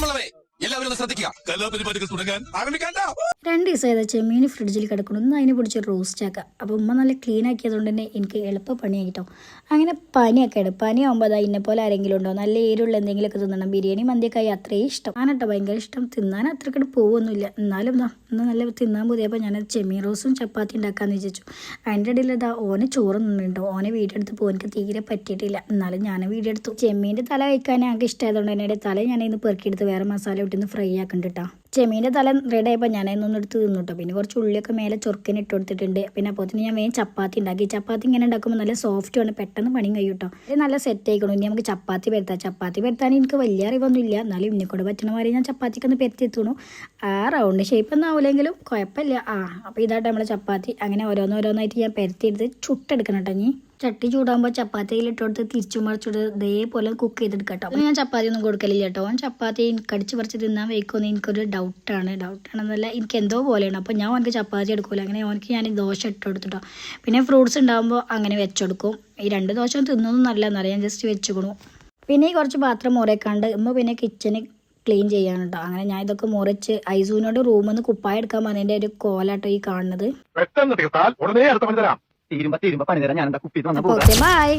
പ്രിയമുള്ളവരെ എല്ലാവരും ഒന്ന് ശ്രദ്ധിക്കുക. കലാപരിപാടികൾ തുടങ്ങാൻ ആരംഭിക്കാൻ 2 ദിവസമായത് ചെമ്മീൻ ഫ്രിഡ്ജിൽ കിടക്കണം. ഒന്ന് അതിനെ പിടിച്ച് റോസ്റ്റ് ആക്കുക. അപ്പോൾ ഉമ്മ നല്ല ക്ലീൻ ആക്കിയതുകൊണ്ട് തന്നെ എനിക്ക് എളുപ്പ പണിയായിട്ടോ. അങ്ങനെ പനിയൊക്കെ ഉണ്ട്. പനിയാകുമ്പോൾ അതാ ഇന്നെ പോലെ ആരെങ്കിലും ഉണ്ടോ നല്ല എരിവുള്ള എന്തെങ്കിലുമൊക്കെ തിന്നണം. ബിരിയാണി മന്തിയൊക്കെ ആയി അത്രയും ഇഷ്ടം. ഞാനട്ടോ ഭയങ്കര ഇഷ്ടം. തിന്നാൻ അത്രക്കട് പോകുമൊന്നുമില്ല. എന്നാലും ഇന്ന് നല്ല തിന്നാൻ പോയപ്പോൾ ഞാൻ ചെമ്മീൻ റോസും ചപ്പാത്തി ഉണ്ടാക്കാമെന്ന് വിചാരിച്ചു. അതിൻ്റെ ഇടയിൽ ഇതാ ഓനെ ചോറ് നിന്നുണ്ടോ. ഓനെ വീഡിയോ എടുത്ത് പോകും. എനിക്ക് തീരെ പറ്റിയിട്ടില്ല. എന്നാലും ഞാൻ വീഡിയോ എടുത്തു. ചെമ്മീൻ്റെ തല കഴിക്കാൻ ഞങ്ങൾക്ക് ഇഷ്ടമായതുകൊണ്ട് തന്നെ തല ഞാനിന്ന് പെറുക്കിയെടുത്ത് വേറെ മസാല ഇട്ടിന്ന് ഫ്രൈ ആക്കണ്ടിട്ടാ. ചെമ്മീൻ്റെ തല റെഡി ആയപ്പോൾ ഞാനതൊന്നും എടുത്ത് തിന്നുട്ടോ. പിന്നെ കുറച്ച് ഉള്ളിയൊക്കെ മേലെ ചൊറുക്കന് ഇട്ട് കൊടുത്തിട്ടുണ്ട്. പിന്നെ അപ്പോൾ തന്നെ ഞാൻ വേഗം ചപ്പാത്തി ഉണ്ടാക്കി. ചപ്പാത്തി ഇങ്ങനെ ഉണ്ടാക്കുമ്പോൾ നല്ല സോഫ്റ്റുമാണ്. പെട്ടെന്ന് പണിയും കഴിയും കേട്ടോ. ഇത് നല്ല സെറ്റ് ആയിക്കണം. ഇനി നമുക്ക് ചപ്പാത്തി പരത്താം. ചപ്പാത്തി പരത്താൻ എനിക്ക് വലിയ അറിവൊന്നും ഇല്ല. എന്നാലും ഇന്നെക്കൂടെ പറ്റണ മാതിരി ഞാൻ ചപ്പാത്തിക്കൊന്ന് പരത്തി എത്തണു. ആ റൗണ്ട് ഷേപ്പ് ഒന്നും ആവില്ലെങ്കിലും കുഴപ്പമില്ല. അപ്പോൾ ഇതായിട്ട് നമ്മളെ ചപ്പാത്തി അങ്ങനെ ഓരോന്നോരോന്നായിട്ട് ഞാൻ പരത്തിയെടുത്ത് ചുട്ടെടുക്കണം കേട്ടോ. ഇനി ചട്ടി ചൂടാകുമ്പോൾ ചപ്പാത്തിയിൽ ഇട്ടുകൊടുത്ത് തിരിച്ചു മറിച്ചിട്ട് ഇതേപോലെ കുക്ക് ചെയ്തെടുക്കാം കേട്ടോ. ഞാൻ ചപ്പാത്തി ഒന്നും കൊടുക്കലില്ല കേട്ടോ. ചപ്പാത്തി കടിച്ച് പറിച്ച് തിന്നാൻ വയ്ക്കുമെന്ന് എനിക്കൊരു ഡൗട്ടാണെന്നല്ല എനിക്ക് എന്തോ പോലെയാണ്. അപ്പോൾ ഞാൻ അവനക്ക് ചപ്പാത്തി എടുക്കില്ല. അങ്ങനെ അവനക്ക് ഞാൻ ദോശ ഇട്ട് കൊടുത്തിട്ടോ. പിന്നെ ഫ്രൂട്ട്സ് ഉണ്ടാകുമ്പോൾ അങ്ങനെ വെച്ചെടുക്കും. ഈ 2 ദോശ തിന്നൊന്നും നല്ലതെന്നറിയാം. ഞാൻ ജസ്റ്റ് വെച്ചുകൊണു. പിന്നെ ഈ കുറച്ച് പാത്രം മുറക്കാണ്ട് പിന്നെ കിച്ചന് ക്ലീൻ ചെയ്യാൻ കേട്ടോ. അങ്ങനെ ഞാൻ ഇതൊക്കെ മുറിച്ച് ഐസൂനോട് റൂമിൽ നിന്ന് കുപ്പായ എടുക്കാൻ പറഞ്ഞതിൻ്റെ ഒരു കോലാട്ടോ ഈ കാണുന്നത്. പെട്ടെന്ന് തീർത്താൽ ഉടനെ അടുത്ത പണി തരാം. തീരുമ്പോ പണി തരാം. ഞാൻ എന്താ കുപ്പി ഓക്കെ ബൈ.